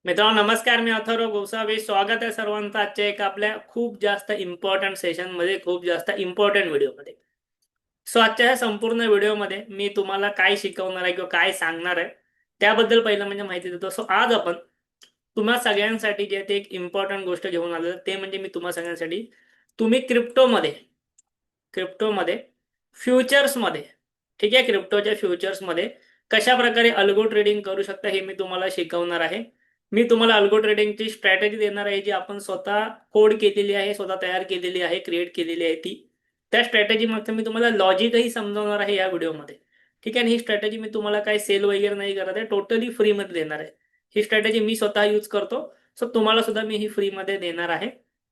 मित्रांनो नमस्कार. मी अथर्व गोसावी. स्वागत आहे सर्वांचं आजच्या एक आपल्या खूप जास्त इम्पॉर्टंट सेशन मध्ये, खूप जास्त इम्पॉर्टंट व्हिडिओमध्ये. सो आजच्या ह्या संपूर्ण व्हिडिओमध्ये मी तुम्हाला काय शिकवणार आहे किंवा काय सांगणार आहे त्याबद्दल पहिलं म्हणजे माहिती देतो. सो आज आपण तुम्हा सगळ्यांसाठी जे ते एक इम्पॉर्टंट गोष्ट घेऊन आलो ते म्हणजे मी तुम्हा सगळ्यांसाठी तुम्ही क्रिप्टोमध्ये फ्युचर्समध्ये, ठीक आहे, क्रिप्टोच्या फ्युचर्समध्ये कशा प्रकारे अल्गो ट्रेडिंग करू शकता हे मी तुम्हाला शिकवणार आहे. मी तुम्हाला अल्गो ट्रेडिंगची स्ट्रॅटेजी देणार आहे जी आपण स्वतः कोड केलेली आहे, स्वतः तयार केलेली आहे, क्रिएट केलेली आहे ती. त्या स्ट्रॅटेजी मागचं मी तुम्हाला लॉजिकही समजवणार आहे या व्हिडिओमध्ये. ठीक आहे. आणि ही स्ट्रॅटेजी मी तुम्हाला काही सेल वगैरे नाही करत आहे, टोटली फ्रीमध्ये देणार आहे. ही स्ट्रॅटेजी मी स्वतः यूज करतो, सो तुम्हाला सुद्धा मी ही फ्रीमध्ये देणार आहे.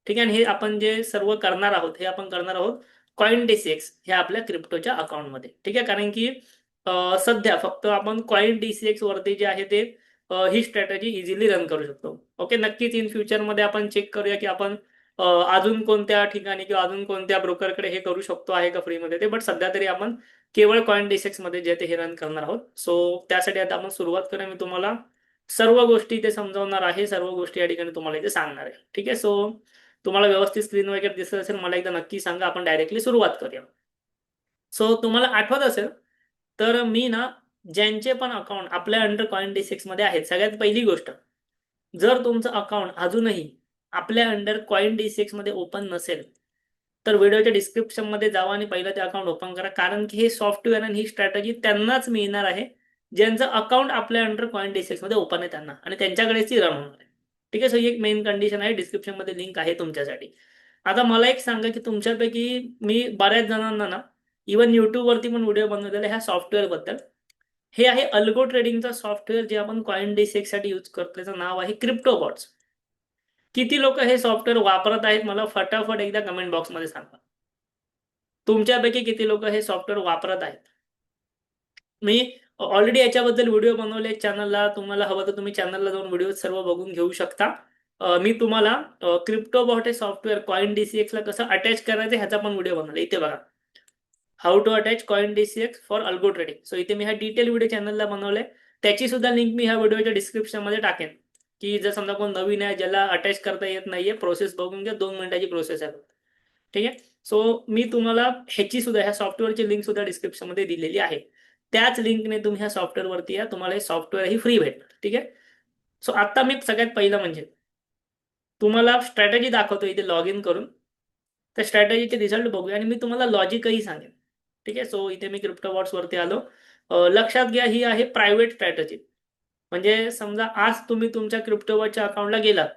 ठीक आहे. आणि हे आपण जे सर्व करणार आहोत हे आपण करणार आहोत कॉइन DCX ह्या आपल्या क्रिप्टोच्या अकाउंटमध्ये. ठीक आहे. कारण की सध्या फक्त आपण कॉइन DCX वरती जे आहे ते ही स्ट्रॅटेजी इझिली रन करू शकतो. ओके. नक्कीच इन फ्युचरमध्ये आपण चेक करूया की आपण अजून कोणत्या ठिकाणी किंवा अजून कोणत्या ब्रोकरकडे हे करू शकतो आहे का फ्रीमध्ये ते. बट सध्या तरी आपण केवळ कॉइन DCX मध्ये जे ते हे रन करणार आहोत. सो त्यासाठी आता आपण सुरुवात करूया. मी तुम्हाला सर्व गोष्टी इथे समजावणार आहे, सर्व गोष्टी या ठिकाणी तुम्हाला इथे सांगणार आहे. ठीक आहे. सो तुम्हाला व्यवस्थित स्क्रीन वगैरे दिसत असेल मला एकदा नक्की सांगा. आपण डायरेक्टली सुरुवात करूया. सो तुम्हाला आठवत असेल तर मी ना ज्यांचे पण अकाउंट आपल्या अंडर कॉइन DCX मध्ये आहेत, सगळ्यात पहिली गोष्ट, जर तुमचं अकाउंट अजूनही आपल्या अंडर कॉइन DCX मध्ये ओपन नसेल तर व्हिडिओच्या डिस्क्रिप्शन मध्ये जावा आणि पहिलं ते अकाउंट ओपन करा. कारण की हे सॉफ्टवेअर आणि ही स्ट्रॅटेजी त्यांनाच मिळणार आहे ज्यांचं अकाउंट आपल्या अंडर कॉइन DCX मध्ये ओपन आहे त्यांना, आणि त्यांच्याकडेच ती रन होणार आहे. ठीक आहे. सो ही एक मेन कंडिशन आहे. डिस्क्रिप्शन मध्ये लिंक आहे तुमच्यासाठी. आता मला एक सांगा की तुमच्यापैकी मी बऱ्याच जणांना ना इवन युट्यूब वरती पण व्हिडिओ बनवलेले ह्या सॉफ्टवेअर बद्दल. हे आहे अल्गो ट्रेडिंगचा सॉफ्टवेअर जे आपण कॉइन DCX साठी यूज करतो. त्याचं नाव आहे क्रिप्टोबॉट्स. किती लोक हे सॉफ्टवेअर वापरत आहेत मला फटाफट एकदा कमेंट बॉक्समध्ये सांगा. तुमच्यापैकी किती लोक हे सॉफ्टवेअर वापरत आहेत? मी ऑलरेडी याच्याबद्दल व्हिडिओ बनवले चॅनलला. तुम्हाला हवं तर तुम्ही चॅनलला जाऊन व्हिडिओ सर्व बघून घेऊ शकता. मी तुम्हाला क्रिप्टोबॉट हे सॉफ्टवेअर कॉइन DCX ला कसं अटॅच करायचं ह्याचा पण व्हिडिओ बनवला. इथे बघा, how to attach coin DCX for algo trading. So इथे मी हा डिटेल व्हिडिओ चॅनलला बनवलाय. त्याची सुद्धा लिंक मी ह्या व्हिडिओच्या डिस्क्रिप्शन मध्ये टाकेन. की जर समजा कोण नवीन आहे ज्याला अटॅच करता येत नाहीये, प्रोसेस बघून घ्या. 2 मिनिटाची प्रोसेस आहे. ठीक आहे. सो मी तुम्हाला ह्याची सुद्धा, ह्या सॉफ्टवेअरची लिंक सुद्धा डिस्क्रिप्शन मध्ये दिलेली आहे. त्याच लिंकने तुम्ही ह्या सॉफ्टवेअर वरती या, तुम्हाला हे सॉफ्टवेअर ही फ्री भेटणार. ठीक आहे. सो आता मी सगळ्यात पहिलं म्हणजे तुम्हाला स्ट्रॅटेजी दाखवतो इथे लॉग इन करून. त्या स्ट्रॅटेजीचे रिझल्ट बघूया आणि मी तुम्हाला लॉजिकही सांगेन. ठीक आहे. सो इथे मी क्रिप्टोबॉट्स वरती आलो. लक्षात घ्या ही आहे प्रायव्हेट स्ट्रॅटेजी. म्हणजे समजा आज तुम्ही तुमच्या क्रिप्टोबॉटच्या अकाउंटला गेलात,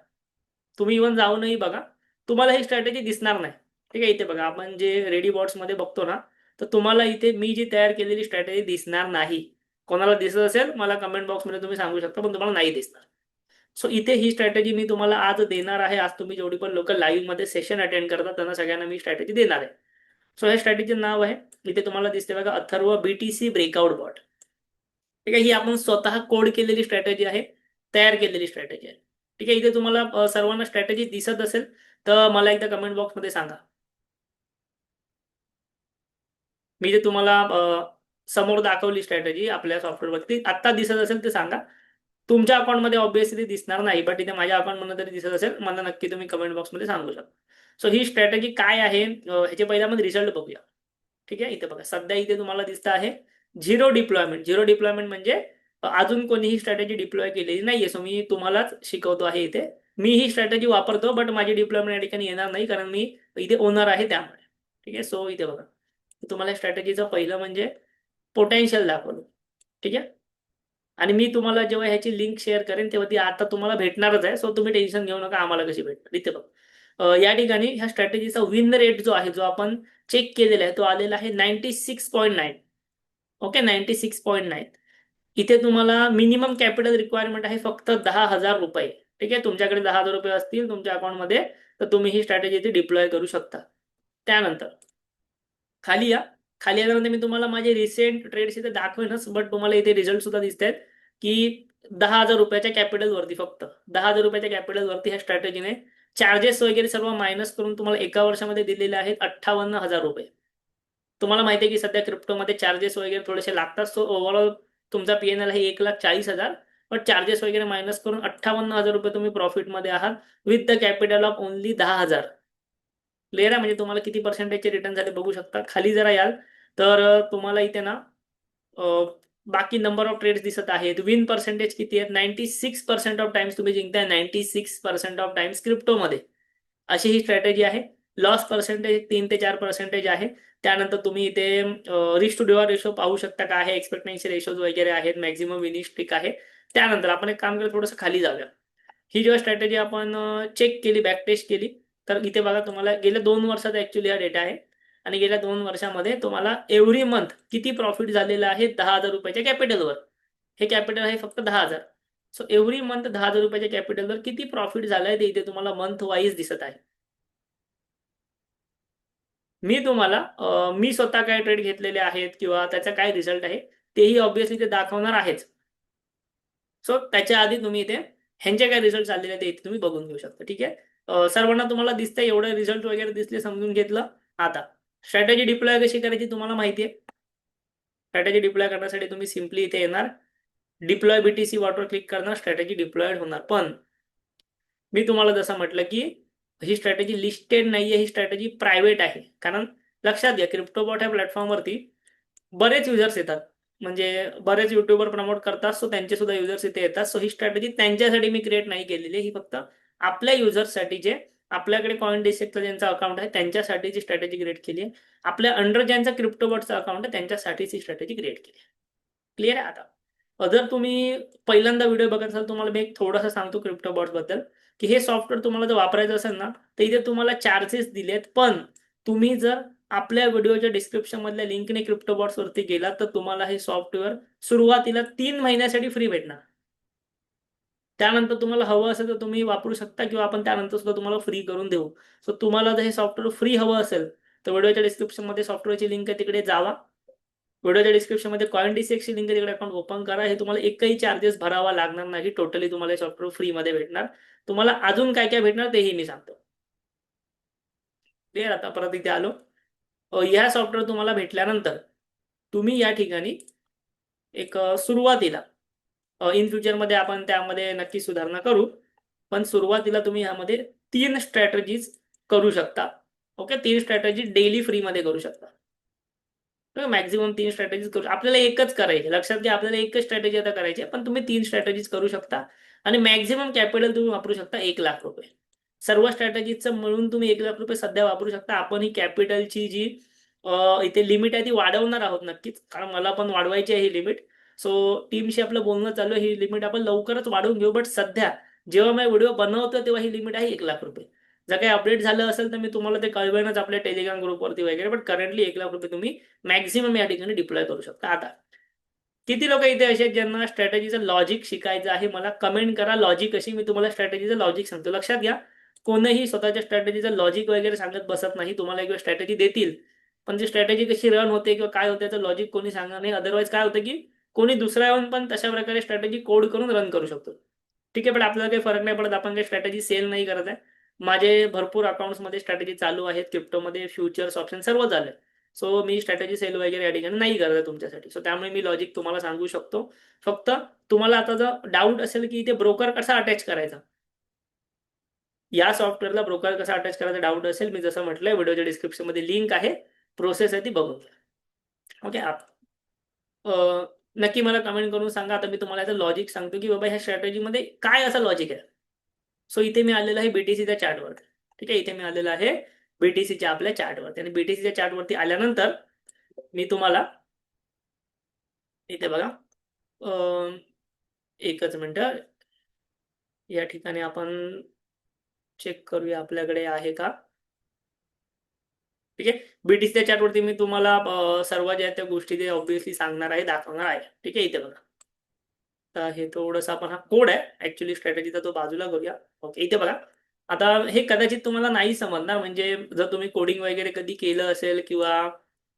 तुम्ही इव्हन जाऊनही बघा, तुम्हाला ही स्ट्रॅटेजी दिसणार नाही. ठीक आहे. इथे बघा, आपण जे रेडी बॉट्स मध्ये बघतो ना, तर तुम्हाला इथे मी जी तयार केलेली स्ट्रॅटेजी दिसणार नाही. कोणाला दिसत असेल मला कमेंट बॉक्समध्ये तुम्ही सांगू शकता, पण तुम्हाला नाही दिसणार. सो इथे ही स्ट्रॅटेजी मी तुम्हाला आज देणार आहे. आज तुम्ही जेवढी पण लोक लाईव्ह मध्ये सेशन अटेंड करतात त्यांना सगळ्यांना मी स्ट्रॅटेजी देणार आहे. सो या स्ट्रॅटेजीचं नाव आहे, इथे तुम्हाला दिसते बघा, अथर्व BTC ब्रेकआउट बॉट. ठीक आहे. ही आपण स्वतः कोड केलेली स्ट्रॅटेजी आहे, तयार केलेली स्ट्रॅटेजी आहे. ठीक आहे. इथे तुम्हाला सर्वांना स्ट्रॅटेजी दिसत असेल तर मला एकदा कमेंट बॉक्समध्ये सांगा. मी जे तुम्हाला समोर दाखवली स्ट्रॅटेजी आपल्या सॉफ्टवेअरवरती आत्ता दिसत असेल ते सांगा. तुमच्या अकाउंटमध्ये ऑब्व्हियसली दिसणार नाही, बट इथे माझ्या अकाउंटमध्ये तरी दिसत असेल मला नक्की तुम्ही कमेंट बॉक्समध्ये सांगू शकता. सो ही स्ट्रॅटेजी काय आहे ह्याचे पहिला आपण रिझल्ट बघूया. ठीक आहे. इथे बघा, सध्या इथे तुम्हाला दिसतं आहे झिरो डिप्लॉयमेंट. झिरो डिप्लॉयमेंट म्हणजे अजून कोणीही स्ट्रॅटेजी डिप्लॉय केलेली नाहीये. सो मी तुम्हालाच शिकवतो आहे इथे. मी ही स्ट्रॅटेजी वापरतो, बट माझी डिप्लॉयमेंट या ठिकाणी येणार नाही कारण मी इथे ओनर आहे त्यामुळे. ठीक आहे. सो इथे बघा, तुम्हाला स्ट्रॅटेजीचं पहिलं म्हणजे पोटेन्शियल दाखवलं. ठीक आहे. आणि मी तुम्हाला जेव्हा ह्याची लिंक शेअर करेन तेव्हा ती आता तुम्हाला भेटणारच आहे. सो तुम्ही टेन्शन घेऊ नका आम्हाला कशी भेटणार. इथे बघा, या ठिकाणी ह्या स्ट्रॅटेजीचा विन रेट जो आहे, जो आपण चेक केलेला आहे, तो आलेला आहे 96.9. ओके, 96.9. इथे तुम्हाला मिनिमम कॅपिटल रिक्वायरमेंट आहे फक्त 10,000 रुपये. ठीक आहे. तुमच्याकडे 10,000 रुपये असतील तुमच्या अकाउंटमध्ये तर तुम्ही ही स्ट्रॅटेजी इथे डिप्लॉय करू शकता. त्यानंतर खाली या. खाली आल्यानंतर मी तुम्हाला माझे रिसेंट ट्रेड्स इथे दाखवेनच, बट तुम्हाला इथे रिझल्ट सुद्धा दिसत आहेत की 10,000 रुपयाच्या कॅपिटल वरती, फक्त 10,000 रुपयाच्या कॅपिटल वरती ह्या स्ट्रॅटेजीने चार्जेस वगैरे सर्व मायनस करून तुम्हाला एका वर्षामध्ये दिलेले आहेत 58,000 रुपये. तुम्हाला माहिती आहे की सध्या क्रिप्टोमध्ये चार्जेस वगैरे थोडेसे लागतात. सो ओव्हरऑल तुमचा PNL आहे 1,40,000. पण चार्जेस वगैरे मायनस करून 58,000 रुपये तुम्ही प्रॉफिटमध्ये आहात with the capital of only 10,000. Clear आहे? म्हणजे तुम्हाला किती पर्सेंटेजचे रिटर्न झाले बघू शकता. खाली जरा याल तर तुम्हाला इथे ना बाकी नंबर ऑफ ट्रेड्स दिसत आहेत. विन पर्सेंटेज किती आहेत? 96% ऑफ टाइम्स तुम्ही जिंकताय. 96% ऑफ टाइम्स क्रिप्टोमध्ये. अशी ही स्ट्रॅटेजी आहे. लॉस पर्सेंटेज 3 ते 4% आहे. त्यानंतर तुम्ही इथे रिस्क टू रिवॉर्ड रेशो पाहू शकता काय आहे. एक्सपेक्टन्सी रेशोज वगैरे आहेत. मॅक्झिमम विनिंग स्ट्रिक आहे. त्यानंतर आपण एक काम करू, थोडंसं खाली जाऊया. ही जेव्हा स्ट्रॅटेजी आपण चेक केली, बॅक टेस्ट केली, तर इथे बघा तुम्हाला गेल्या 2 वर्षाचा ऍक्च्युली हा डेटा आहे. आणि गेल्या 2 वर्षामध्ये तुम्हाला एव्हरी मंथ किती प्रॉफिट झालेलं आहे 10,000 रुपयाच्या कॅपिटलवर. हे कॅपिटल आहे फक्त 10,000. सो एव्हरी मंथ 10,000 रुपयाच्या कॅपिटलवर किती प्रॉफिट झालंय ते इथे तुम्हाला मंथ वाईज दिसत आहे. मी तुम्हाला मी स्वतः काय ट्रेड घेतलेले आहेत किंवा त्याचा काय रिझल्ट आहे तेही ऑब्व्हियसली ते दाखवणार आहेच. सो त्याच्या आधी तुम्ही इथे ह्यांचे काय रिझल्ट आलेले आहेत ते इथे तुम्ही बघून घेऊ शकता. ठीक आहे. सर्वांना तुम्हाला दिसतंय एवढे रिझल्ट वगैरे दिसले, समजून घेतलं. आता स्ट्रॅटेजी डिप्लॉय कशी करायची तुम्हाला माहिती आहे. स्ट्रॅटेजी डिप्लॉय करण्यासाठी तुम्ही सिम्पली इथे येणार, डिप्लॉय बीटीसी वॉटर क्लिक करणार, स्ट्रॅटेजी डिप्लॉयड होणार. पण मी तुम्हाला जसं म्हटलं की ही स्ट्रॅटेजी लिस्टेड नाहीये, ही स्ट्रॅटेजी प्रायव्हेट आहे. कारण लक्षात घ्या, क्रिप्टोबॉट ह्या प्लॅटफॉर्मवरती बरेच युजर्स येतात, म्हणजे बरेच युट्यूबर प्रमोट करतात. सो त्यांचे सुद्धा युजर्स इथे येतात. सो ही स्ट्रॅटेजी त्यांच्यासाठी मी क्रिएट नाही केलेली, ही फक्त आपल्या युजर्ससाठी जे आपल्याकडे कॉइन डिसेक्टचं ज्यांचं अकाउंट आहे त्यांच्यासाठीची स्ट्रॅटेजी क्रिएट केली आहे. आपल्या अंडर ज्यांचं क्रिप्टोबॉटचं अकाउंट आहे त्यांच्यासाठीच ही स्ट्रॅटेजी क्रिएट केली आहे. क्लिअर आहे? आता जर तुम्ही पहिल्यांदा व्हिडिओ बघत असाल, तुम्हाला मी एक थोडंसं सांगतो क्रिप्टोबॉट्स बद्दल, की हे सॉफ्टवेअर तुम्हाला जर वापरायचं असेल ना तर इथे तुम्हाला चार्जेस दिलेत. पण तुम्ही जर आपल्या व्हिडिओच्या डिस्क्रिप्शन मधल्या लिंकने क्रिप्टोबॉट्स वरती गेला तर तुम्हाला हे सॉफ्टवेअर सुरुवातीला 3 महिन्यासाठी फ्री भेटणार. त्यानंतर तुम्हाला हवं असेल तर तुम्ही वापरू शकता किंवा आपण त्यानंतर सुद्धा तुम्हाला फ्री करून देऊ. सो तुम्हाला जर हे सॉफ्टवेअर फ्री हवं असेल तर व्हिडिओच्या डिस्क्रिप्शन मध्ये सॉफ्टवेअरची लिंक आहे, तिकडे जावा. व्हिडिओच्या डिस्क्रिप्शन मध्ये कॉइन डिसेक्सची लिंक आहे, तिकडे अकाउंट ओपन करा. हे तुम्हाला एकही चार्जेस भरावा लागणार नाही. टोटली तुम्हाला हे सॉफ्टवेअर फ्री मध्ये भेटणार. तुम्हाला अजून काय काय भेटणार तेही मी सांगतो. क्लिअर? आता परत इथे आलो. ह्या सॉफ्टवेअर तुम्हाला भेटल्यानंतर तुम्ही या ठिकाणी एक सुरुवातीला इन फ्युचरमध्ये आपण त्यामध्ये नक्की सुधारणा करू, पण सुरुवातीला तुम्ही ह्यामध्ये 3 स्ट्रॅटेजीज करू शकता. ओके, 3 स्ट्रॅटेजी डेली फ्रीमध्ये करू शकता. मॅक्झिमम 3 स्ट्रॅटेजीज करू. आपल्याला एकच करायची, लक्षात घ्या, आपल्याला एकच स्ट्रॅटेजी आता करायची आहे, पण तुम्ही 3 स्ट्रॅटेजीज करू शकता. आणि मॅक्झिमम कॅपिटल तुम्ही वापरू शकता 1,00,000 रुपये. सर्व स्ट्रॅटेजीजचं मिळून तुम्ही 1,00,000 रुपये सध्या वापरू शकता. आपण ही कॅपिटलची जी इथे लिमिट आहे ती वाढवणार आहोत नक्कीच, कारण मला पण वाढवायची आहे ही लिमिट. सो टीमशी आपलं बोलणं चालू आहे, ही लिमिट आपण लवकरच वाढवून घेऊ. बट सध्या जेव्हा मी व्हिडिओ बनवतो तेव्हा ही लिमिट आहे 1,00,000 रुपये. जर काही अपडेट झालं असेल तर मी तुम्हाला ते कळवेनच आपल्या टेलिग्राम ग्रुपवरती वगैरे. बट करंटली 1,00,000 रुपये तुम्ही मॅक्झिमम या ठिकाणी डिप्लॉय करू शकता. आता किती लोक इथे असे ज्यांना स्ट्रॅटेजीचं लॉजिक शिकायचं आहे, मला कमेंट करा लॉजिक कशी. मी तुम्हाला स्ट्रॅटेजीचं लॉजिक सांगतो. लक्षात घ्या, कोणीही स्वतःच्या स्ट्रॅटेजीचं लॉजिक वगैरे सांगत बसत नाही. तुम्हाला एक स्ट्रॅटेजी देतील, पण ती स्ट्रॅटेजी कशी रन होते किंवा काय होते त्याचं लॉजिक कोणी सांगणार नाही. अदरवाईज काय होतं की कोणी दुसरा येऊन पण तशा प्रकारे स्ट्रॅटेजी कोड करून रन करू शकतो. ठीक आहे, पण आपल्याला काही फरक नाही पडत. आपण काही स्ट्रॅटेजी सेल नाही करत आहे. माझे भरपूर अकाउंट्समध्ये स्ट्रॅटेजी चालू आहेत, क्रिप्टोमध्ये फ्युचर्स ऑप्शन सर्व झाले. सो मी स्ट्रॅटेजी सेल वगैरे या ठिकाणी नाही करत आहे तुमच्यासाठी. सो त्यामुळे मी लॉजिक तुम्हाला सांगू शकतो. फक्त तुम्हाला आता जर डाऊट असेल की इथे ब्रोकर कसा अटॅच करायचा, या सॉफ्टवेअरला ब्रोकर कसा अटॅच करायचा डाऊट असेल, मी जसं म्हटलंय व्हिडिओच्या डिस्क्रिप्शन मध्ये लिंक आहे, प्रोसेस आहे ती बघून घ्या. ओके, नक्की मला कमेंट करून सांगा. आता मी तुम्हाला याचं लॉजिक सांगतो की बाबा ह्या स्ट्रॅटेजीमध्ये काय असं लॉजिक आहे. सो इथे मी आलेलो आहे बीटीसीच्या चार्टवरती. ठीक आहे, इथे मी आलेलो आहे बीटीसीच्या आपल्या चार्टवरती. आणि बीटीसीच्या चार्टवरती आल्यानंतर मी तुम्हाला इथे बघा, एकच मिनिट, या ठिकाणी आपण चेक करूया आपल्याकडे आहे का. ठीक आहे, बीटीसीच्या चार्टवरती मी तुम्हाला सर्व ज्या त्या गोष्टी ते ऑब्व्हियसली सांगणार आहे, दाखवणार आहे. ठीक आहे, इथे बघा. तर हे थोडंसं आपण, हा कोड आहे ऍक्च्युली स्ट्रॅटेजीचा, तो बाजूला करूया. ओके, इथे बघा. आता हे कदाचित तुम्हाला नाही समजणार, म्हणजे जर तुम्ही कोडिंग वगैरे कधी केलं असेल किंवा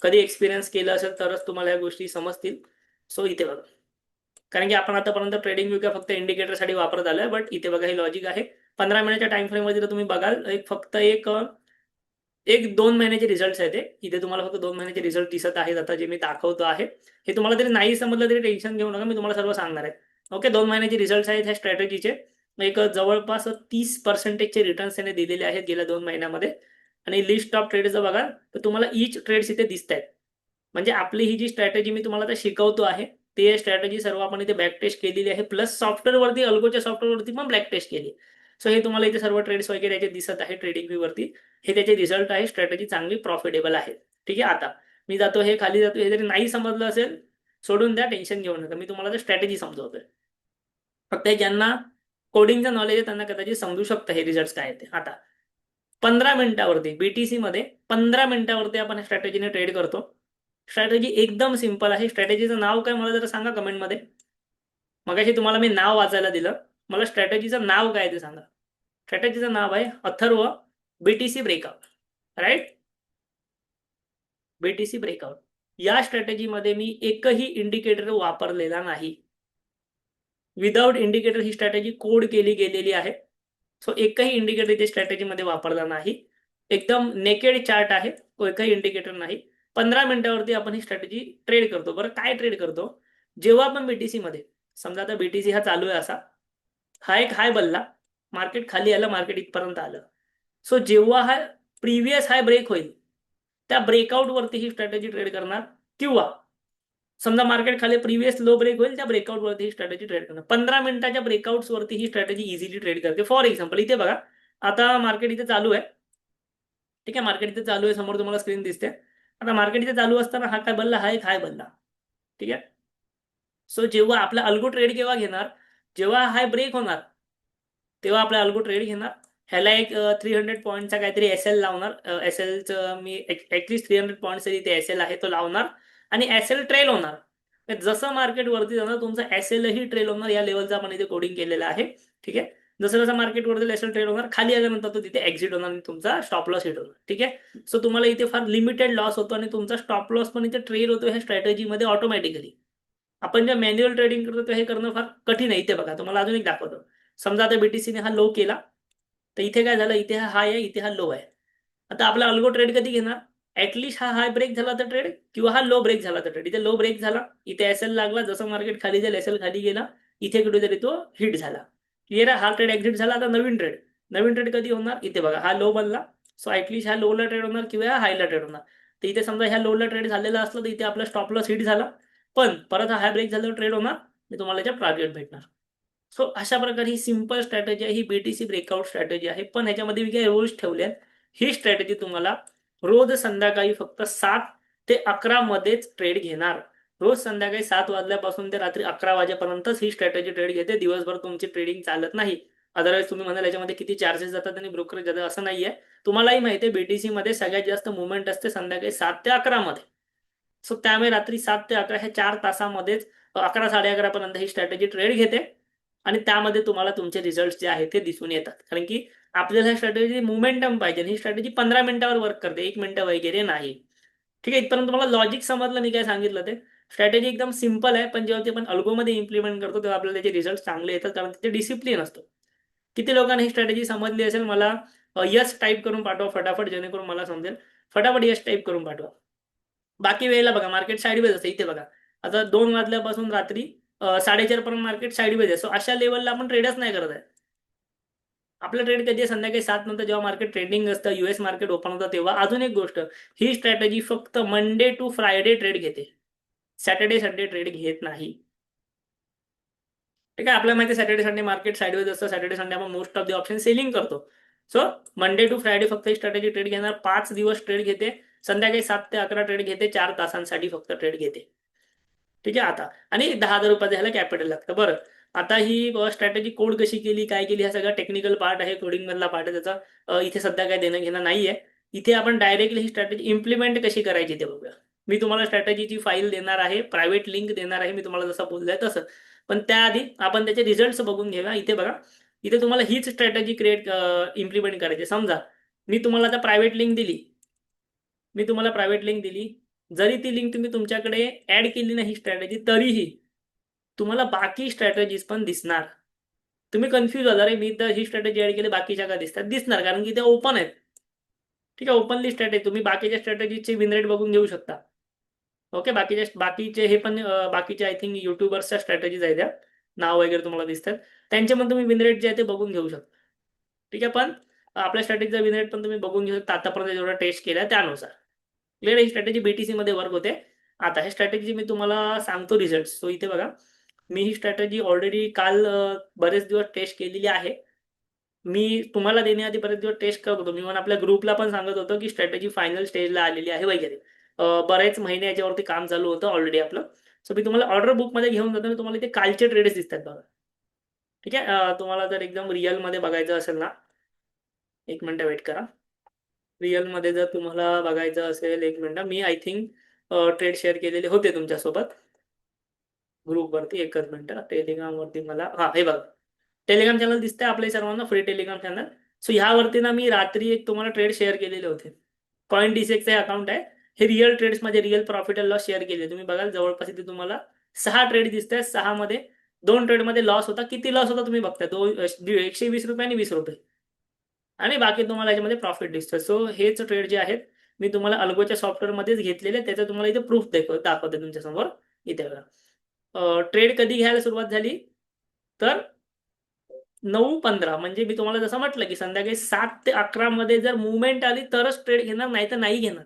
कधी एक्सपिरियन्स केलं असेल तरच तुम्हाला या गोष्टी समजतील. सो इथे बघा, कारण की आपण आतापर्यंत ट्रेडिंग व्यू फक्त इंडिकेटरसाठी वापरत आलोय. बट इथे बघा हे लॉजिक आहे. 15 मिनिटच्या टाइम फ्रेम मध्ये जर तुम्ही बघाल, फक्त एक 2 महिन्याचे रिझल्ट आहेत. इथे तुम्हाला फक्त 2 महिन्याचे रिझल्ट दिसत आहेत आता जे मी दाखवतो आहे. हे तुम्हाला तरी नाही समजलं तरी टेन्शन घेऊ नका, मी तुम्हाला सर्व सांगणार आहे. ओके, 2 महिन्याचे रिझल्ट आहेत ह्या स्ट्रॅटेजीचे. एक जवळपास 30% रिटर्न्स त्याने दिलेले आहेत गेल्या 2 महिन्यामध्ये. आणि लिस्ट ऑफ ट्रेड्सचं बघा तर तुम्हाला ईच ट्रेड्स इथे दिसत आहेत. म्हणजे आपली ही जी स्ट्रॅटेजी मी तुम्हाला आता शिकवतो आहे ते स्ट्रॅटेजी सर्व आपण इथे बॅक टेस्ट केलेली आहे, प्लस सॉफ्टवेअरवरती अल्गोच्या सॉफ्टवेअरवरती पण बॅक टेस्ट केली. सो हे तुम्हाला इथे सर्व ट्रेड्स वगैरे याचे दिसत आहे ट्रेडिंग व्यू वरती. हे त्याचे रिझल्ट आहे, स्ट्रॅटेजी चांगली प्रॉफिटेबल आहे. ठीक आहे, आता मी जातो हे खाली जातो. हे जरी नाही समजलं असेल सोडून द्या, टेन्शन घेऊ नका, मी तुम्हाला स्ट्रॅटेजी समजवतोय. फक्त ज्यांना कोडिंगचं नॉलेज आहे त्यांना कदाचित समजू शकतं हे रिझल्ट काय ते. आता 15 मिनिटावरती बीटीसी मध्ये 15 मिनिटावरती आपण स्ट्रॅटेजीने ट्रेड करतो. स्ट्रॅटेजी एकदम सिंपल आहे. स्ट्रॅटेजीचं नाव काय मला जरा सांगा कमेंटमध्ये. मगाशी तुम्हाला मी नाव वाचायला दिलं, मला स्ट्रॅटेजीचं नाव काय ते सांगा. स्ट्रॅटेजीचं नाव आहे Atharva BTC breakout. Right, BTC breakout. या स्ट्रॅटेजीमध्ये मी एकही इंडिकेटर वापरलेला नाही. विदाउट इंडिकेटर ही स्ट्रॅटेजी कोड केली गेलेली आहे. सो एकही इंडिकेटर इथे स्ट्रॅटेजीमध्ये वापरला नाही. एकदम नेकेड चार्ट आहे, एकही इंडिकेटर नाही. 15 मिनिटावरती आपण ही स्ट्रॅटेजी ट्रेड करतो. बरं काय ट्रेड करतो, जेव्हा आपण बीटीसी मध्ये समजा आता बीटीसी हा चालू आहे असा, हा एक हाय बनला, मार्केट खाली आलं, मार्केट इथपर्यंत आलं. सो जेव्हा हा प्रिव्हियस हाय ब्रेक होईल त्या ब्रेकआउट वरती ही स्ट्रॅटेजी ट्रेड करणार, किंवा समजा मार्केट खाली प्रिव्हियस लो ब्रेक होईल त्या ब्रेकआउट वरती ही स्ट्रॅटेजी ट्रेड करणार. 15 मिनिटाच्या ब्रेकआउट्स वरती ही स्ट्रॅटेजी इझिली ट्रेड करते. फॉर एक्झाम्पल इथे बघा, आता मार्केट इथे चालू आहे. ठीक आहे, मार्केट इथे चालू आहे, समोर तुम्हाला स्क्रीन दिसते. आता मार्केट इथे चालू असताना हा काय बनला, हा एक हाय बनला. ठीक आहे, सो जेव्हा आपला अल्गो ट्रेड केव्हा घेणार, जेव्हा हाय ब्रेक होणार तेव्हा आपला अल्गो ट्रेड घेणार. ह्याला एक 300 पॉईंटचा काहीतरी एसएल लावणार. एसएलचं मी ऍटलीस्ट 300 पॉईंटचा इथे एसएल आहे तो लावणार आणि एसएल ट्रेल होणार. जसं मार्केट वरती जाणार तुमचा एसएलही ट्रेल होणार. या लेवलचा आपण इथे कोडिंग केलेलं आहे. ठीक आहे, जसं जसं मार्केट वरती एसएल ट्रेल होणार, खाली आल्यानंतर तो तिथे एक्झिट होणार आणि तुमचा स्टॉप लॉस हिट होणार. ठीक आहे, सो तुम्हाला इथे फार लिमिटेड लॉस होतो आणि तुमचा स्टॉप लॉस पण इथे ट्रेल होतो ह्या स्ट्रॅटेजीमध्ये ऑटोमॅटिकली. आपण जे मॅन्युअल ट्रेडिंग करतो हे करणं फार कठीण आहे. इथे बघा, तुम्हाला अजून एक दाखवतो. समजा आता बीटीसीने हा लो केला, तर इथे काय झालं, इथे हा हाय आहे, इथे हा लो आहे. आता आपला अल्गो ट्रेड कधी घेणार, ऍटलीस्ट हा हाय ब्रेक झाला तर ट्रेड, किंवा हा लो ब्रेक झाला तर ट्रेड. इथे लो ब्रेक झाला, इथे एसएल लागला, जसं मार्केट खाली जाईल एसएल खाली गेला, इथे कुठेतरी तो हिट झाला. क्लिअर आहे, हा ट्रेड एक्झिट झाला. आता नवीन ट्रेड कधी होणार, इथे बघा हा लो बनला, सो ऍटलीस्ट ह्या लोला ट्रेड होणार किंवा ह्या हायला ट्रेड होणार. तर इथे समजा ह्या लोला ट्रेड झालेला असलं तर इथे आपला स्टॉप लॉस हिट झाला, पण परत हा हाय ब्रेक झाल्यावर ट्रेड होणार आणि तुम्हाला याच्या टार्गेट भेटणार. सो अशा प्रकारे ही सिंपल स्ट्रॅटेजी आहे, ही बीटीसी ब्रेकआउट स्ट्रॅटेजी आहे. पण ह्याच्यामध्ये मी काही रूल्स ठेवले आहेत. ही स्ट्रॅटेजी तुम्हाला रोज संध्याकाळी फक्त 7 ते 11 मध्येच ट्रेड घेणार. रोज संध्याकाळी 7 वाजल्यापासून ते रात्री 11 वाजेपर्यंतच ही स्ट्रॅटेजी ट्रेड घेते. दिवसभर तुमची ट्रेडिंग चालत नाही. अदरवाईज तुम्ही म्हणाल याच्यामध्ये किती चार्जेस जातात आणि ब्रोकरेज जातात, असं नाहीये. तुम्हालाही माहिती आहे बीटीसी मध्ये सगळ्यात जास्त मुवमेंट असते संध्याकाळी 7 ते 11 मध्ये. सो त्यामुळे रात्री 7 ते 11 ह्या 4 तासामध्येच 11 साडे 11 पर्यंत ही स्ट्रॅटेजी ट्रेड घेते आणि त्यामध्ये तुम्हाला तुमचे रिझल्ट जे आहेत ते दिसून येतात. कारण की आपल्याला ह्या स्ट्रॅटेजी मुवमेंटम पाहिजे. ही स्ट्रॅटेजी 15 मिनिटावर वर्क करते, 1 मिनिट वगैरे नाही. ठीक आहे, इथपर्यंत तुम्हाला लॉजिक समजलं मी काय सांगितलं ते. स्ट्रॅटेजी एकदम सिंपल आहे, पण जेव्हा ते आपण अल्गोमध्ये इम्प्लिमेंट करतो तेव्हा आपल्याला त्याचे रिझल्ट चांगले येतात, कारण तिथे डिसिप्लिन असतो. किती लोकांना ही स्ट्रॅटेजी समजली असेल मला यस टाईप करून पाठवा फटाफट, जेणेकरून मला समजेल. फटाफट यस टाईप करून पाठवा. बाकी वेळेला बघा मार्केट साईडवेज असते. इथे बघा, आता 2 वाजल्यापासून रात्री 4:30 पर्यंत मार्केट साईडवेज आहे. सो अशा लेवलला आपण ट्रेडच नाही करत आहे. आपलं ट्रेड कधी आहे, संध्याकाळी 7 नंतर जेव्हा मार्केट ट्रेडिंग असतं, युएस मार्केट ओपन होतं तेव्हा. अजून एक गोष्ट, ही स्ट्रॅटेजी फक्त मंडे टू फ्रायडे ट्रेड घेते, सॅटर्डे संडे ट्रेड घेत नाही. ठीक आहे, आपल्याला माहिती आहे सॅटर्डे संडे मार्केट साईडवेज असतं. सॅटर्डे संडे आपण most of the option selling करतो. सो मंडे टू फ्रायडे फक्त ही स्ट्रॅटेजी ट्रेड घेणार. 5 दिवस ट्रेड घेते, संध्याकाळी 7 ते 11 ट्रेड घेते, 4 तासांसाठी फक्त ट्रेड घेते. ठीक आहे, आता आणि 10,000 रुपये ह्याला कॅपिटल लागतं. बरं, आता ही स्ट्रॅटेजी कोड कशी केली, काय केली, हा सगळा टेक्निकल पार्ट आहे, कोडिंग मधला पार्ट आहे. त्याचा इथे सध्या काय देणं घेणं नाहीये. इथे आपण डायरेक्टली ही स्ट्रॅटेजी इम्प्लिमेंट कशी करायची ते बघूया. मी तुम्हाला स्ट्रॅटेजीची फाईल देणार आहे, प्रायव्हेट लिंक देणार आहे, मी तुम्हाला जसं बोललोय तसं. पण त्याआधी आपण त्याचे रिझल्ट बघून घेऊया. इथे बघा, इथे तुम्हाला हीच स्ट्रॅटेजी इम्प्लिमेंट करायची. समजा मी तुम्हाला आता प्रायव्हेट लिंक दिली, जरी ती लिंक तुम्ही तुमच्याकडे ऍड केली नाही स्ट्रॅटेजी, तरीही तुम्हाला बाकी स्ट्रॅटेजीज पण दिसणार. तुम्ही कन्फ्युज होणार आहे, मी तर ही स्ट्रॅटेजी ऍड केली बाकीच्या का दिसणार, कारण की त्या ओपन आहेत. ठीक आहे, ओपनली स्ट्रॅटेजी तुम्ही बाकीच्या स्ट्रॅटेजीचे विन रेट बघून घेऊ शकता. ओके, बाकीचे हे पण बाकीचे आय थिंक युट्यूबर्सच्या स्ट्रॅटेजीज आहेत त्या. नाव वगैरे तुम्हाला दिसतात, त्यांच्यामध्ये तुम्ही विन रेट जे आहे ते बघून घेऊ शकता. ठीक आहे, पण आपल्या स्ट्रॅटेजीचा विन रेट पण तुम्ही बघून घेऊ शकता आतापर्यंत जेवढा टेस्ट केला त्यानुसार. क्लिअर, ही स्ट्रॅटेजी बीटीसी मध्ये वर्क होते. आता ही स्ट्रॅटेजी मी तुम्हाला सांगतो रिझल्ट. सो इथे बघा, मी ही स्ट्रॅटेजी ऑलरेडी काल बरेच दिवस टेस्ट केलेली आहे. मी तुम्हाला देण्याआधी बरेच दिवस टेस्ट करत होतो. मी पण आपल्या ग्रुपला पण सांगत होतो की स्ट्रॅटेजी फायनल स्टेजला आलेली आहे वगैरे. बरेच महिने याच्यावरती काम चालू होतं ऑलरेडी आपलं. सो मी तुम्हाला ऑर्डर बुकमध्ये घेऊन जातो. मी तुम्हाला इथे कालचे ट्रेड्स दिसतात बघा. ठीक आहे, तुम्हाला जर एकदम रिअलमध्ये बघायचं असेल ना, एक मिनिट वेट करा. रिअलमध्ये जर तुम्हाला बघायचं असेल, एक minute, me I think trade share केलेले होते तुमच्यासोबत ग्रुपवरती. एकच मिनिट, टेलिग्रामवरती मला, हा हे बघा, टेलिग्राम चॅनल दिसतंय आपल्या सर्वांना, फ्री टेलिग्राम चॅनल. सो ह्यावरती ना मी रात्री एक तुम्हाला ट्रेड शेअर केलेले होते. कॉइन डिसेक्सचे अकाउंट आहे हे. रिअल ट्रेड्स मध्ये real profit and loss share केले. तुम्ही बघाल जवळपास इथे तुम्हाला 6 ट्रेड दिसत आहेत. 6 मध्ये 2 ट्रेड मध्ये लॉस होता. किती लॉस होता तुम्ही बघताय, 120 रुपये आणि 20 रुपये, आणि बाकी तुम्हाला याच्यामध्ये प्रॉफिट दिसतं. सो हेच ट्रेड जे आहेत मी तुम्हाला अल्गोच्या सॉफ्टवेअरमध्येच घेतलेले, त्याचं तुम्हाला इथे प्रूफ दाखवते तुमच्यासमोर. इथे बघा, ट्रेड कधी घ्यायला सुरुवात झाली तर 9:15, म्हणजे मी तुम्हाला जसं म्हटलं की संध्याकाळी 7 ते 11 मध्ये जर मुवमेंट आली तरच ट्रेड घेणार, नाही तर नाही घेणार.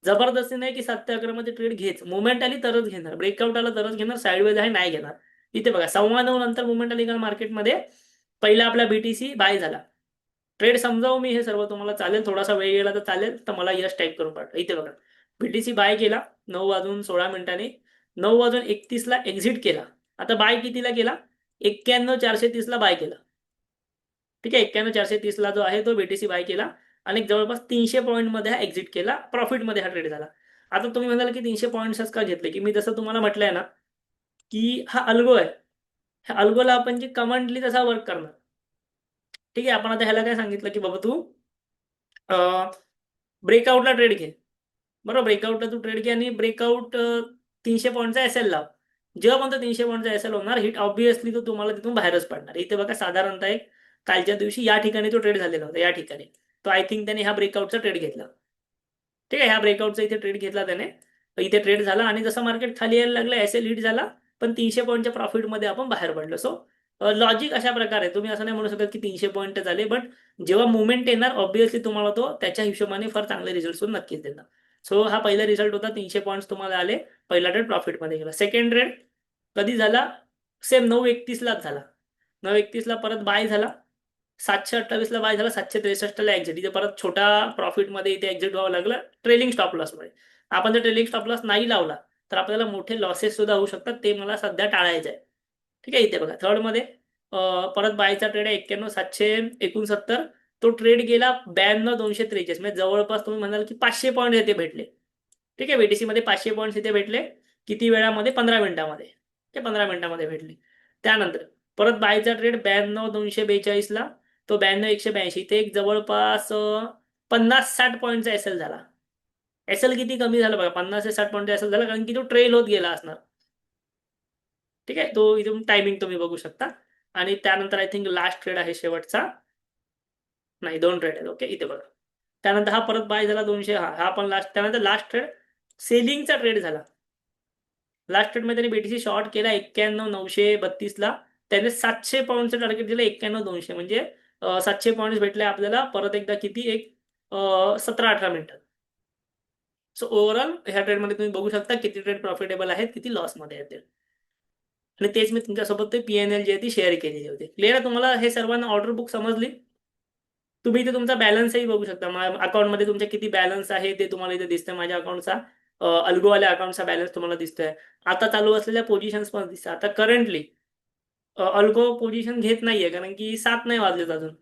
जबरदस्ती नाही की 7 ते 11 मध्ये ट्रेड घेच, मुवमेंट आली तरच घेणार, ब्रेकआउट आला तरच घेणार, साईडवेज आहे नाही घेणार. इथे बघा 9:15 नंतर मुवमेंट आली का मार्केटमध्ये, पहिला आपला बीटीसी बाय झाला. ट्रेड समजावू मी हे सर्व तुम्हाला, चालेल थोडासा वेळ गेला तर चालेल, तर मला यस टाईप करून पाठवा. इथे बघा, बीटीसी बाय केला 9:16 9:31 ला एक्झिट केला. आता बाय कितीला केला, 91,430 ला बाय केला. ठीक आहे, 91,430 ला जो आहे तो बीटीसी बाय केला आणि जवळपास 300 पॉईंट मध्ये हा एक्झिट केला, प्रॉफिटमध्ये हा ट्रेड झाला. आता तुम्ही म्हणाल की 300 पॉईंट्सच का घेतले, की मी जसं तुम्हाला म्हटलंय ना की हा अल्गो आहे, ह्या अल्गोला आपण जी कमांडली तसा वर्क करणार. ठीक आहे, आपण आता ह्याला काय सांगितलं की बाबा तू ब्रेकआउटला ट्रेड घे, बरोबर, ब्रेकआउटला तू ट्रेड घे आणि ब्रेकआउट 300 पॉईंटचा एसएल लाव. जेव्हा पण 300 पॉईंटचा एसएल होणार, हिट ऑब्विसली तो तुम्हाला तिथून बाहेरच पडणार. इथे बघा साधारणतः एक कालच्या दिवशी या ठिकाणी तो ट्रेड झालेला होता, या ठिकाणी तो आय थिंक त्याने हा ब्रेकआउटचा ट्रेड घेतला. ठीक आहे, ह्या ब्रेकआउटचा इथे ट्रेड घेतला त्याने, इथे ट्रेड झाला आणि जसं मार्केट खाली यायला लागलं एसएल हिट झाला, पण 300 पॉईंटच्या प्रॉफिटमध्ये आपण बाहेर पडलो. सो लॉजिक अशा प्रकारे, तुम्ही असं नाही म्हणू शकत की 300 पॉईंट झाले, बट जेव्हा मुवमेंट येणार ऑब्विसली तुम्हाला तो त्याच्या हिशोबाने फार चांगले रिझल्ट नक्कीच देणार. सो हा पहिला रिझल्ट होता, 300 पॉईंट तुम्हाला आले, पहिला ट्रेड प्रॉफिटमध्ये गेला. सेकंड ट्रेड कधी झाला, सेम 9:31 लाच झाला. 9:31 ला परत बाय झाला, 728 ला बाय झाला, 763 ला एक्झिट. इथे परत छोटा प्रॉफिटमध्ये इथे एक्झिट व्हावं लागलं ट्रेलिंग स्टॉप लॉसमुळे. आपण जर ट्रेलिंग स्टॉप लॉस नाही लावला तर आपल्याला मोठे लॉसेस सुद्धा होऊ शकतात, ते मला सध्या टाळायचे आहे. ठीक आहे, इथे बघा थर्ड मध्ये परत बायचा ट्रेड आहे 91,769, तो ट्रेड गेला 92,243, म्हणजे जवळपास तुम्ही म्हणाल की 500 पॉईंट इथे भेटले. ठीक आहे, बीटीसी मध्ये 500 पॉईंट इथे भेटले, किती वेळामध्ये, 15 मिनिटामध्ये. ते 15 मिनिटामध्ये भेटले. त्यानंतर परत बायचा ट्रेड 92,242 ला, तो 92,182, इथे एक जवळपास 50-60 पॉईंटचा एसएल झाला. एसएल किती कमी झाला बघा, 50 ते 60 पॉईंटचा एसएल झाला, कारण की तो ट्रेल होत गेला असणार. ठीक आहे, तो इथून टायमिंग तुम्ही बघू शकता. आणि त्यानंतर आय थिंक लास्ट ट्रेड आहे शेवटचा, नाही 2 ट्रेड आहेत. ओके, इथे बघा, त्यानंतर हा परत बाय झाला 200, हा पण लास्ट. त्यानंतर लास्ट ट्रेड सेलिंगचा ट्रेड झाला. लास्ट ट्रेड मध्ये त्याने बीटीसी शॉर्ट केला 91,932 ला, त्याने 700 पॉईंटचं टार्गेट दिलं 91,200, म्हणजे 700 पॉईंट भेटले आपल्याला परत एकदा किती, एक 17-18 मिनिटात. सो ओव्हरऑल ह्या ट्रेडमध्ये तुम्ही बघू शकता किती ट्रेड प्रॉफिटेबल आहेत, किती लॉसमध्ये आहेत. आणि तेच मी तुमच्यासोबत ते पीएनएल जी आहे ती शेअर केलेली होती. क्लिअर आहे तुम्हाला, हे सर्वांना ऑर्डर बुक समजली. तुम्ही इथे तुमचा बॅलन्सही बघू शकता, अकाउंटमध्ये तुमच्या किती बॅलन्स आहे ते तुम्हाला इथे दिसतंय. माझ्या अकाउंटचा, अल्गोवाल्या अकाउंटचा बॅलन्स तुम्हाला दिसतोय. आता चालू असलेल्या पोझिशन्स पण दिसतात. आता करंटली अल्गो पोझिशन घेत नाहीये, कारण की 7 नाही वाजलेत अजून.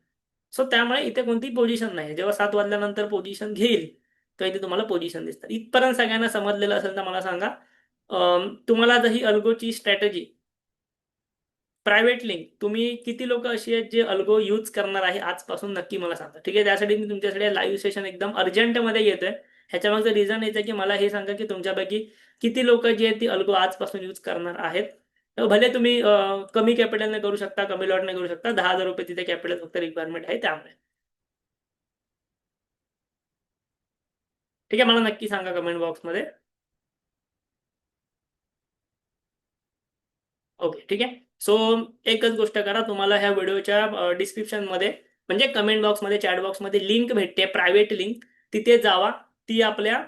सो त्यामुळे इथे कोणती पोझिशन नाही. जेव्हा 7 वाजल्यानंतर पोझिशन घेईल तर इथे तुम्हाला पोझिशन दिसतात. इथपर्यंत सगळ्यांना समजलेलं असेल तर मला सांगा, तुम्हाला जर ही अल्गोची स्ट्रॅटेजी, प्रायव्हेट लिंक, तुम्ही किती लोक अशी आहेत जे अल्गो यूज करणार आहे आजपासून, नक्की मला सांगा. ठीक आहे, त्यासाठी मी तुमच्यासाठी लाईव्ह सेशन एकदम अर्जंटमध्ये घेतोय. ह्याच्या मागचं रिझन याचं की मला हे सांगा की तुमच्यापैकी किती लोक जे आहेत ती अल्गो आजपासून यूज करणार आहेत. तर भले तुम्ही कमी कॅपिटलने करू शकता, कमी लॉटने करू शकता, 10,000 रुपये तिथे कॅपिटल फक्त रिक्वायरमेंट आहे त्यामुळे. ठीक आहे, मला नक्की सांगा कमेंट बॉक्समध्ये. ओके, ठीक आहे. सो एकच गोष्ट करा, तुम्हाला ह्या व्हिडिओच्या डिस्क्रिप्शनमध्ये म्हणजे कमेंट बॉक्समध्ये, चॅट बॉक्समध्ये लिंक भेटते, प्रायव्हेट लिंक. तिथे जावा. ती आपल्या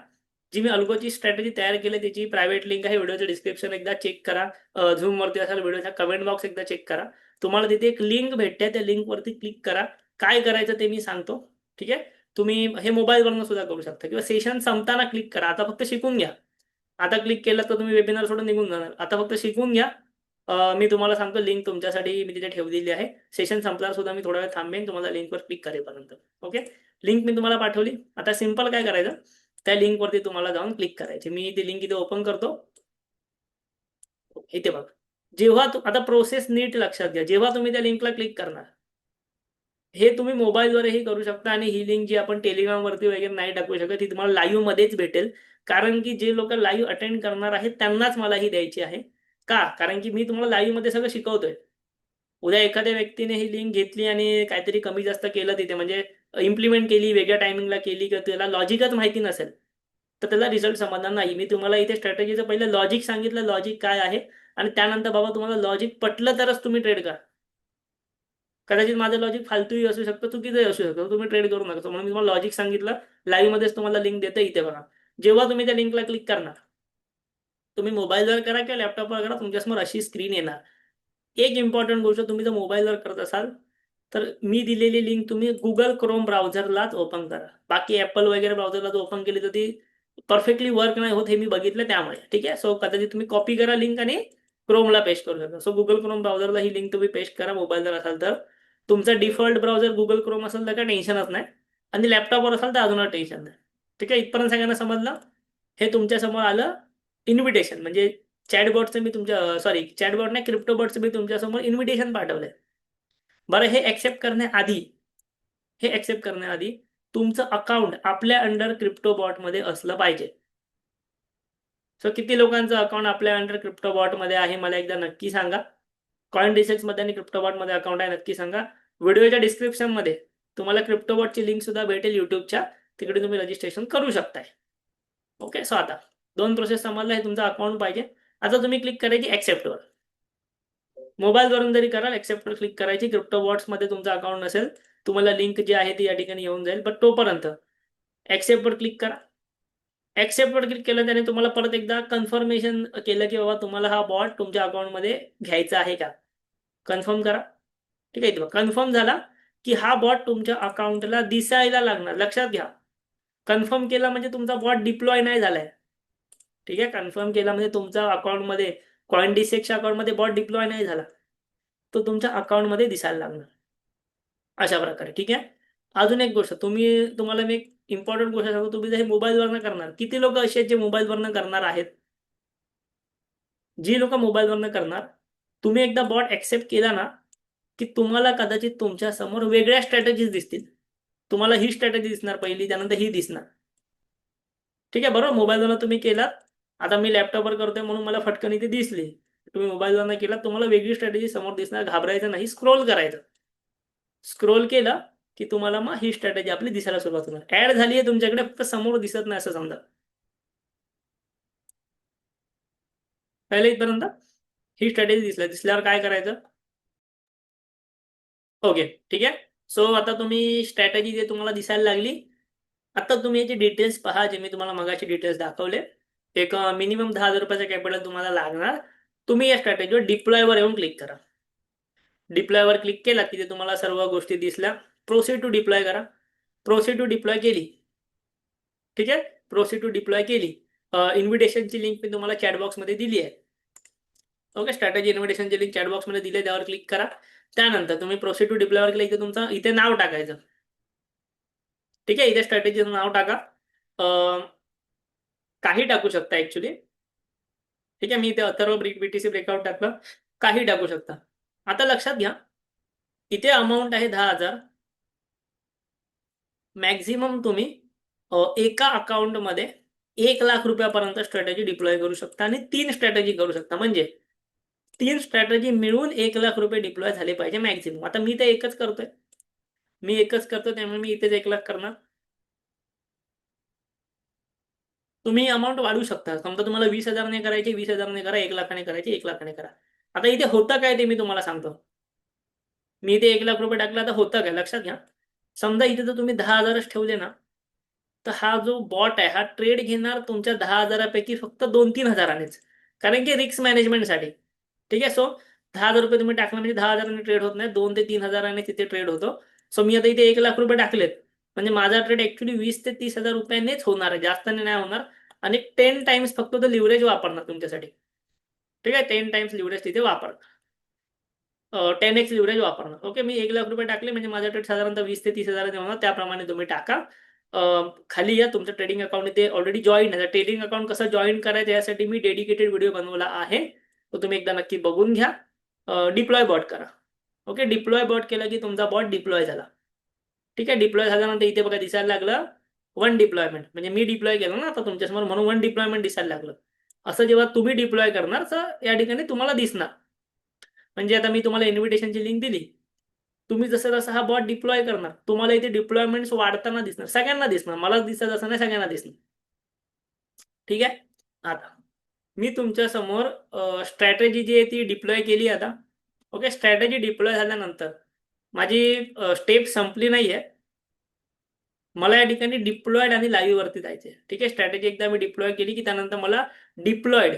जी मी अल्गोची स्ट्रॅटेजी तयार केली त्याची प्रायव्हेट लिंक आहे. व्हिडिओचं डिस्क्रिप्शन एकदा चेक करा. झूमवरती असेल व्हिडिओचा कमेंट बॉक्स एकदा चेक करा. तुम्हाला तिथे एक लिंक भेटते, त्या लिंकवरती क्लिक करा. काय करायचं ते मी सांगतो. ठीक आहे. तुम्ही हे मोबाईलवरून सुद्धा करू शकता किंवा सेशन संपताना क्लिक करा. आता फक्त शिकून घ्या. आता क्लिक केलं तर तुम्ही वेबिनार सोडून निघून जाणार. आता फक्त शिकून घ्या. मी तुम्हाला सांगतो, लिंक तुमच्यासाठी मी तिथे ठेवलेली आहे. सेशन संपल्यावर सुद्धा मी थोडा वेळ थांबेन तुम्हाला लिंकवर क्लिक करेपर्यंत. ओके. लिंक मी तुम्हाला पाठवली. आता सिंपल काय करायचं, त्या लिंकवरती तुम्हाला जाऊन क्लिक करायचे. मी ती लिंक इथे ओपन करतो. इथे बघा. जेव्हा आता प्रोसेस नीट लक्षात घ्या. जेव्हा तुम्ही त्या लिंकला क्लिक करणार, हे तुम्ही मोबाईलवरही करू शकता आणि ही लिंक जी आपण टेलिग्रामवरती वगैरे नाही टाकू शकत, ती तुम्हाला लाईव्ह मध्येच भेटेल. कारण की जे लोक लाईव्ह अटेंड करणार आहेत त्यांनाच मला ही द्यायची आहे. का? कारण की मी तुम्हाला लाईव्ह मध्ये सगळं शिकवतोय. उद्या एखाद्या व्यक्तीने ही लिंक घेतली आणि काहीतरी कमी जास्त केलं तिथे, म्हणजे इम्प्लिमेंट केली, वेगळ्या टायमिंगला केली, किंवा त्याला लॉजिकच माहिती नसेल, तर त्याला रिझल्ट समजणार नाही. मी तुम्हाला इथे स्ट्रॅटेजीचं पहिलं लॉजिक सांगितलं, लॉजिक काय आहे, आणि त्यानंतर बाबा तुम्हाला लॉजिक पटलं तरच तुम्ही ट्रेड करा. कदाचित माझं लॉजिक फालतूही असू शकतं, चुकीचंही असू शकतं, तुम्ही ट्रेड करू नका. म्हणून मी तुम्हाला लॉजिक सांगितलं. लाईव्ह मध्येच तुम्हाला लिंक देतं, इथे बघा. जेव्हा तुम्ही त्या लिंकला क्लिक करणार, तुम्ही मोबाईलवर करा किंवा लॅपटॉपवर करा, तुमच्यासमोर अशी स्क्रीन येणार. एक इम्पॉर्टंट गोष्ट, तुम्ही जर मोबाईलवर करत असाल तर मी दिलेली लिंक तुम्ही गुगल क्रोम ब्राउझरलाच ओपन करा. बाकी ऍपल वगैरे ब्राउझरला जर ओपन केली तर ती परफेक्टली वर्क नाही होत, हे मी बघितलं त्यामुळे. ठीक आहे. सो कदाचित तुम्ही कॉपी करा लिंक आणि क्रोमला पेस्ट करू शकता. सो गुगल क्रोम ब्राउझरला ही लिंक तुम्ही पेस्ट करा मोबाईलवर असाल तर. तुमचा डिफॉल्ट ब्राउझर गुगल क्रोम असेल तर काय टेन्शनच नाही, आणि लॅपटॉपवर असाल तर अजूनच टेन्शन नाही. ठीक आहे. इथपर्यंत सगळ्यांना समजलं. हे तुमच्या समोर आलं इन्व्हिटेशन, म्हणजे चॅटबॉटचं मी तुमच्या सॉरी चॅटबॉट नाही, क्रिप्टोबॉटचं मी तुमच्यासमोर इन्व्हिटेशन पाठवलंय. बरं, हे ऍक्सेप्ट करण्याआधी तुमचं अकाउंट आपल्या अंडर क्रिप्टोबॉट मध्ये असलं पाहिजे. सो किती लोकांचं अकाउंट आपल्या अंडर क्रिप्टोबॉट मध्ये आहे मला एकदा नक्की सांगा. कॉइन डिसेक्स मध्ये आणि क्रिप्टोबॉट मध्ये अकाउंट आहे नक्की सांगा. व्हिडिओच्या डिस्क्रिप्शन मध्ये तुम्हाला क्रिप्टोबॉटची लिंक सुद्धा भेटेल युट्यूबच्या, तिकडे तुम्ही रजिस्ट्रेशन करू शकताय. ओके. सो आता दोन प्रोसेस समजला. हे तुमचं अकाउंट पाहिजे. आता तुम्ही क्लिक करायची ऍक्सेप्टवर. मोबाईलवरून जरी कराल, ऍक्सेप्टवर क्लिक करायची. क्रिप्टोबॉट्स मध्ये तुमचं अकाउंट नसेल, तुम्हाला लिंक जी आहे ती या ठिकाणी येऊन जाईल. बट तोपर्यंत ऍक्सेप्टवर क्लिक करा. ऍक्सेप्टवर क्लिक केलं त्याने तुम्हाला परत एकदा कन्फर्मेशन केलं की बाबा तुम्हाला हा बॉट तुमच्या अकाउंटमध्ये घ्यायचा आहे का, कन्फर्म करा. ठीक आहे. कन्फर्म झाला की हा बॉट तुमच्या अकाउंटला दिसायला लागणार. लक्षात घ्या, कन्फर्म केला म्हणजे तुमचा बॉट डिप्लॉय नाही झालाय. ठीक आहे. कन्फर्म केला म्हणजे तुमच्या अकाउंटमध्ये, कॉइनडिसेक्सच्या अकाउंटमध्ये बॉट डिप्लॉय नाही झाला, तो तुमच्या अकाउंटमध्ये दिसायला लागणार. अशा प्रकारे. ठीक आहे. अजून एक गोष्ट, तुम्हाला मी एक इम्पॉर्टंट गोष्ट सांगतो. तुम्ही जर हे मोबाईलवरनं करणार, किती लोक असे आहेत जे मोबाईलवरनं करणार आहेत? जी लोक मोबाईलवरनं करणार, तुम्ही एकदा बॉट ऍक्सेप्ट केला ना की तुम्हाला कदाचित तुमच्या समोर वेगळ्या स्ट्रॅटेजीज दिसतील. तुम्हाला ही स्ट्रॅटेजी दिसणार पहिली, त्यानंतर ही दिसणार. ठीक आहे. बरोबर. मोबाईलवरनं तुम्ही केलात. आता मी लॅपटॉपवर करतोय म्हणून मला फटकन इथे दिसली. तुम्ही मोबाईलवरनं केलात, तुम्हाला वेगळी स्ट्रॅटेजी समोर दिसणार. घाबरायचं नाही, स्क्रोल करायचं. स्क्रोल केलं की तुम्हाला मग ही स्ट्रॅटेजी आपली दिसायला सुरुवात होणार. ऍड झाली आहे तुमच्याकडे, फक्त समोर दिसत नाही असं समजा. पहिले इथपर्यंत ही स्ट्रॅटेजी दिसल्यावर काय करायचं? ओके. ठीक आहे. सो आता तुम्ही स्ट्रॅटेजी जे तुम्हाला दिसायला लागली, आता तुम्ही याचे डिटेल्स पहा, जे मी तुम्हाला मगाची डिटेल्स दाखवले. एक मिनिमम 10,000 रुपयाचा कॅपिटल तुम्हाला लागणार. तुम्ही या स्ट्रॅटेजीवर डिप्लॉयवर येऊन क्लिक करा. डिप्लॉयवर क्लिक केला की ते तुम्हाला सर्व गोष्टी दिसल्या. प्रोसीड टू डिप्लॉय करा. प्रोसीड टू डिप्लॉय केली. ठीक आहे. प्रोसीड टू डिप्लॉय केली. इन्व्हिटेशनची लिंक मी तुम्हाला चॅटबॉक्समध्ये दिली आहे. ओके. स्ट्रॅटेजी इन्व्हिटेशनची लिंक चॅटबॉक्समध्ये दिली आहे, त्यावर क्लिक करा. त्यानंतर तुम्ही प्रोसीड टू डिप्लॉयवर केलं, इथे तुमचं इथे नाव टाकायचं. ठीक आहे. इथे स्ट्रॅटेजीचं नाव टाका. काही टाकू शकता ऍक्च्युली. ठीक आहे. मी इथे अथर्व बीटीसी ब्रेकआउट टाकलं. काही टाकू शकता. आता लक्षात घ्या, इथे अमाऊंट आहे 10,000. मॅक्झिमम तुम्ही एका अकाउंटमध्ये 1,00,000 रुपयापर्यंत स्ट्रॅटेजी डिप्लॉय करू शकता आणि 3 स्ट्रॅटेजी करू शकता. म्हणजे 3 स्ट्रॅटेजी मिळून 1,00,000 रुपये डिप्लॉय झाले पाहिजे मॅक्झिमम. आता मी ते एकच करतोय. त्यामुळे मी इथेच 1,00,000 करणार. तुम्ही अमाऊंट वाढवू शकता. समजा तुम्हाला 20,000 ने करायचे, 20,000 ने करा, 1,00,000 ने करायचे, 1,00,000 ने करा. आता इथे होतं काय ते मी तुम्हाला सांगतो. मी इथे 1,00,000 रुपये टाकला, आता होतं काय लक्षात घ्या. समजा इथे जर तुम्ही 10,000च ठेवले ना, तर हा जो बॉट आहे हा ट्रेड घेणार तुमच्या 10,000पैकी फक्त 2-3 हजारानेच, कारण की रिस्क मॅनेजमेंटसाठी. ठीक आहे. सो 10,000 रुपये तुम्ही टाकला म्हणजे 10,000ने ट्रेड होत नाही, 2 ते 3 हजाराने तिथे ट्रेड होतो. सो मी आता इथे 1,00,000 रुपये टाकलेत, म्हणजे माझा ट्रेड ऍक्च्युली 20 ते 30 हजार रुपयानेच होणार आहे, जास्तने नाही होणार. आणि 10 टाइम्स फक्त तो लिव्हरेज वापरणार तुमच्यासाठी. ठीक आहे. 10 टाइम्स लिव्हरेज तिथे वापरणार. 10x लिव्हरेज वापरणार. ओके. मी 1,00,000 रुपये टाकले म्हणजे माझा ट्रेड साधारणतः 20 ते 30 हजार होणार. त्याप्रमाणे तुम्ही टाका. खाली या तुमचं ट्रेडिंग अकाउंट इथे ऑलरेडी जॉईन आहे. ट्रेडिंग अकाउंट कसं जॉईन करायचं यासाठी मी डेडिकेटेड व्हिडिओ बनवला आहे, तो तुम्ही एकदा नक्की बघून घ्या. डिप्लॉय बॉट करा. ओके. डिप्लॉय बॉट केला की तुमचा बॉट डिप्लॉय झाला. ठीक आहे. डिप्लॉय झाल्यानंतर इथे बघा दिसायला लागलं 1 डिप्लॉयमेंट, म्हणजे मी डिप्लॉय केलं ना आता तुमच्यासमोर, म्हणून 1 डिप्लॉयमेंट दिसायला लागलं. असं जेव्हा तुम्ही डिप्लॉय करणार तर या ठिकाणी तुम्हाला दिसणार. म्हणजे आता मी तुम्हाला इन्व्हिटेशनची लिंक दिली, तुम्ही जसं जसं हा बॉट डिप्लॉय करणार तुम्हाला इथे डिप्लॉयमेंट्स वाढताना दिसणार, सगळ्यांना दिसणार, मला दिसत असं नाही, सगळ्यांना दिसणार. ठीक आहे. आता मी तुमच्या समोर स्ट्रॅटेजी जी आहे ती डिप्लॉय केली आता. ओके. स्ट्रॅटेजी डिप्लॉय झाल्यानंतर माझी स्टेप संपली नाहीये, मला या ठिकाणी डिप्लॉयड आणि लाईव्ह वरती जायचे. ठीक आहे. स्ट्रॅटेजी एकदा मी डिप्लॉय केली की त्यानंतर मला डिप्लॉयड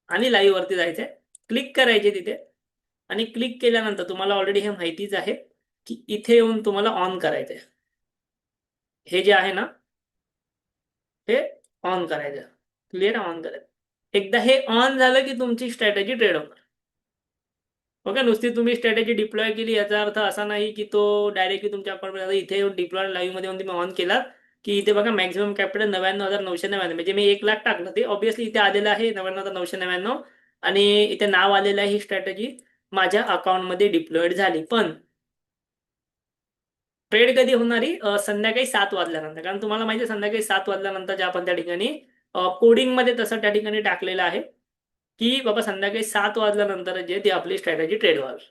आणि लाईव्ह वरती जायचंय. क्लिक करायचे तिथे, आणि क्लिक केल्यानंतर तुम्हाला ऑलरेडी हे माहितीच आहे की इथे येऊन तुम्हाला ऑन करायचंय. हे जे आहे ना हे ऑन करायचं. क्लिअर. ऑन करायचं. एकदा हे ऑन झालं की तुमची स्ट्रॅटेजी ट्रेड होणार. ओके. नुसती तुम्ही स्ट्रॅटेजी डिप्लॉय केली याचा अर्थ असा नाही की तो डायरेक्टली तुमच्या अकाउंटमध्ये, इथे डिप्लॉय लाईव्ह मध्ये तुम्ही ऑन केला की इथे बघा मॅक्झिमम कॅपिटल 99,999, म्हणजे मी 1,00,000 टाकलं ते ऑब्विसली इथे आलेलं आहे 99,999, आणि इथे नाव आलेलं आहे ही स्ट्रॅटेजी माझ्या अकाउंटमध्ये डिप्लॉयड झाली. पण ट्रेड कधी होणारी? संध्याकाळी 7 वाजल्यानंतर, कारण तुम्हाला माहिती आहे संध्याकाळी 7 वाजल्यानंतर जे आपण त्या ठिकाणी कोडिंगमध्ये तसं त्या ठिकाणी टाकलेलं आहे की बाबा संध्याकाळी 7 वाजल्यानंतर जे ती आपली स्ट्रॅटेजी ट्रेड व्हावी.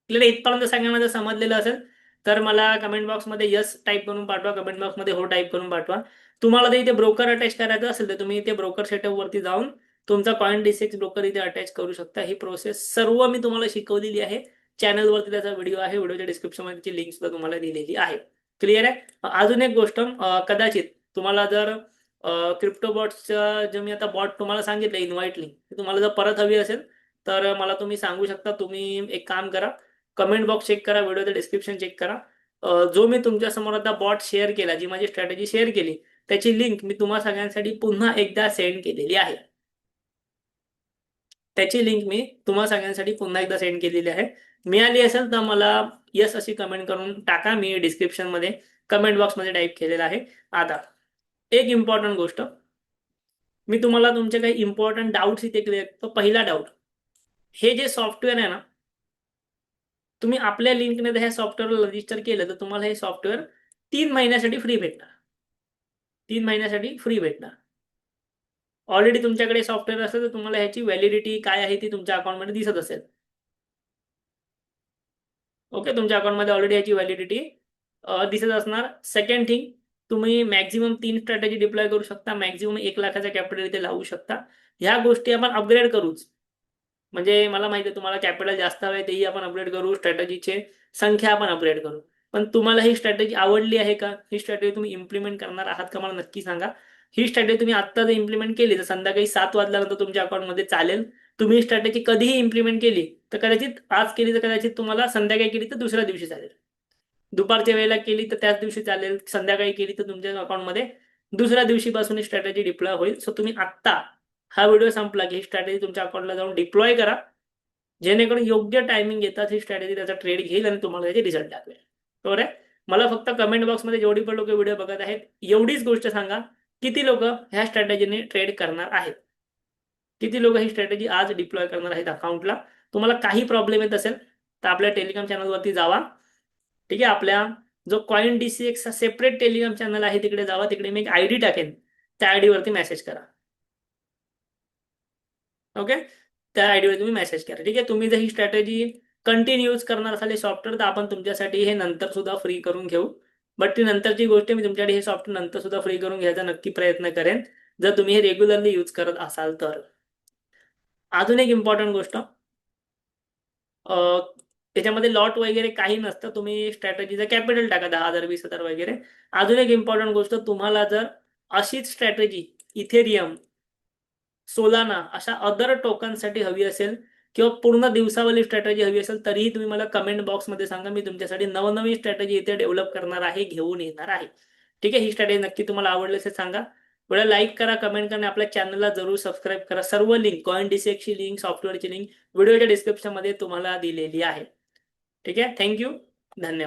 आपल्याला इथपर्यंत सगळ्यांना जर समजलेलं असेल तर मला कमेंट बॉक्समध्ये यस टाईप करून पाठवा, कमेंट बॉक्समध्ये हो टाईप करून पाठवा. तुम्हाला जर इथे ब्रोकर अटॅच करायचं असेल तर तुम्ही इथे ब्रोकर सेटअप वरती जाऊन तुमचा CoinDesk ब्रोकर इथे अटॅच करू शकता. ही प्रोसेस सर्व मी तुम्हाला शिकवलेली आहे. चॅनलवरती त्याचा व्हिडिओ आहे, व्हिडिओच्या डिस्क्रिप्शनमध्ये त्याची लिंक सुद्धा तुम्हाला दिलेली आहे. क्लिअर आहे. अजून एक गोष्ट, कदाचित तुम्हाला जर क्रिप्टो बॉट्सचं जे मी आता बॉट तुम्हाला सांगितलं इन्व्हाइट लिंक, तुम्हाला जर परत हवी असेल तर मला तुम्ही सांगू शकता. तुम्ही एक काम करा, कमेंट बॉक्स चेक करा, व्हिडिओचं डिस्क्रिप्शन चेक करा. जो मी तुमच्या समोर आता बॉट शेअर केला, जी माझी स्ट्रॅटेजी शेअर केली, त्याची लिंक मी तुम्हा सगळ्यांसाठी पुन्हा एकदा सेंड केलेली आहे. त्याची लिंक मी तुम्हा सगळ्यांसाठी पुन्हा एकदा सेंड केलेली आहे. मिळाली असेल तर मला यस अशी कमेंट करून टाका. मी डिस्क्रिप्शनमध्ये कमेंट बॉक्समध्ये टाईप केलेलं आहे. आता एक इम्पॉर्टंट गोष्ट, मी तुम्हाला तुमचे काही इम्पॉर्टंट डाऊट्स इथे क्लिअर करतो. पहिला डाऊट, हे जे सॉफ्टवेअर आहे ना, तुम्ही आपल्या लिंकने जर हे सॉफ्टवेअर रजिस्टर केलं तर तुम्हाला हे सॉफ्टवेअर 3 महिन्यासाठी फ्री भेटणार. 3 महिन्यासाठी फ्री भेटणार. ऑलरेडी तुमच्याकडे सॉफ्टवेअर असेल तर तुम्हाला ह्याची व्हॅलिडिटी काय आहे ती तुमच्या अकाउंटमध्ये दिसत असेल. ओके. तुमच्या अकाउंटमध्ये ऑलरेडी याची व्हॅलिडिटी दिसत असणार. सेकंड थिंग, तुम्ही मॅक्झिमम 3 स्ट्रॅटेजी डिप्लॉय करू शकता, मॅक्झिमम 1,00,000चा कॅपिटल इथे लावू शकता. ह्या गोष्टी आपण अपग्रेड करूच. म्हणजे मला माहिती आहे तुम्हाला कॅपिटल जास्त हवे, तेही आपण अपग्रेड करू, स्ट्रॅटेजीचे संख्या आपण अपग्रेड करू. पण तुम्हाला ही स्ट्रॅटेजी आवडली आहे का? ही स्ट्रॅटेजी तुम्ही इम्प्लिमेंट करणार आहात का? मला नक्की सांगा. ही स्ट्रॅटेजी तुम्ही आत्ता जर इम्प्लिमेंट केली तर संध्याकाळी 7 वाजल्यानंतर तुमच्या अकाउंटमध्ये चालेल. तुम्ही ही स्ट्रॅटेजी कधीही इम्प्लिमेंट केली तर कदाचित आज केली तर कदाचित तुम्हाला संध्याकाळी केली तर दुसऱ्या दिवशी चालेल. दुपारच्या वेळेला केली तर त्याच दिवशी चालेल. संध्याकाळी केली तर तुमच्या अकाउंटमध्ये दुसऱ्या दिवशीपासून ही स्ट्रॅटेजी डिप्लॉय होईल. सो तुम्ही आत्ता हा व्हिडिओ संपला की ही स्ट्रॅटेजी तुमच्या अकाउंटला जाऊन डिप्लॉय करा, जेणेकरून योग्य टायमिंग येतात ही स्ट्रॅटेजी त्याचा ट्रेड घेईल आणि तुम्हाला त्याचे रिझल्ट दाखवेल. बरोबर आहे. मला फक्त कमेंट बॉक्समध्ये जेवढी पण लोक व्हिडिओ बघत आहेत एवढीच गोष्ट सांगा, किती लोक ह्या स्ट्रॅटेजीने ट्रेड करणार आहेत, किती लोक ही स्ट्रॅटेजी आज डिप्लॉय करणार आहेत अकाउंटला. तुम्हाला काही प्रॉब्लेम येत असेल तर आपल्या टेलिग्राम चॅनलवरती जावा. ठीक आहे. आपल्या जो CoinDesk चा सेपरेट टेलिग्राम चॅनल आहे तिकडे जावा, तिकडे मी एक आयडी टाकेन, त्या आयडी वरती मेसेज करा. ओके. त्या आयडीवर तुम्ही मेसेज करा. ठीक आहे. तुम्ही जर ही स्ट्रॅटेजी कंटिन्यू यूज करणार असाल सॉफ्टवेअर तर आपण तुमच्यासाठी हे नंतर सुद्धा फ्री करून घेऊ. बट ती नंतरची गोष्ट, मी तुमच्याकडे हे सॉफ्टवेअर नंतर सुद्धा फ्री करून घ्यायचा नक्की प्रयत्न करेन जर तुम्ही हे रेग्युलरली यूज करत असाल तर. अजून एक इम्पॉर्टंट गोष्ट, त्याच्यामध्ये लॉट वगैरे काही नसतं. तुम्ही स्ट्रॅटेजीचं कॅपिटल टाका 10,000 20,000 वगैरे. अजून एक इम्पॉर्टंट गोष्ट, तुम्हाला जर अशीच स्ट्रॅटेजी इथेरियम, सोलाना अशा अदर टोकनसाठी हवी असेल किंवा पूर्ण दिवसावाली स्ट्रॅटेजी हवी असेल, तरीही तुम्ही मला कमेंट बॉक्समध्ये सांगा. मी तुमच्यासाठी नवनवीन स्ट्रॅटेजी इथे डेव्हलप करणार आहे, घेऊन येणार आहे. ठीक आहे. ही स्ट्रॅटेजी नक्की तुम्हाला आवडली असेल सांगा. वेळा लाईक करा, कमेंट करा, आपल्या चॅनलला जरूर सबस्क्राईब करा. सर्व लिंक, कॉइन डिसेक्सची लिंक, सॉफ्टवेअरची लिंक व्हिडिओच्या डिस्क्रिप्शनमध्ये तुम्हाला दिलेली आहे. ठीक आहे. थँक्यू. धन्यवाद.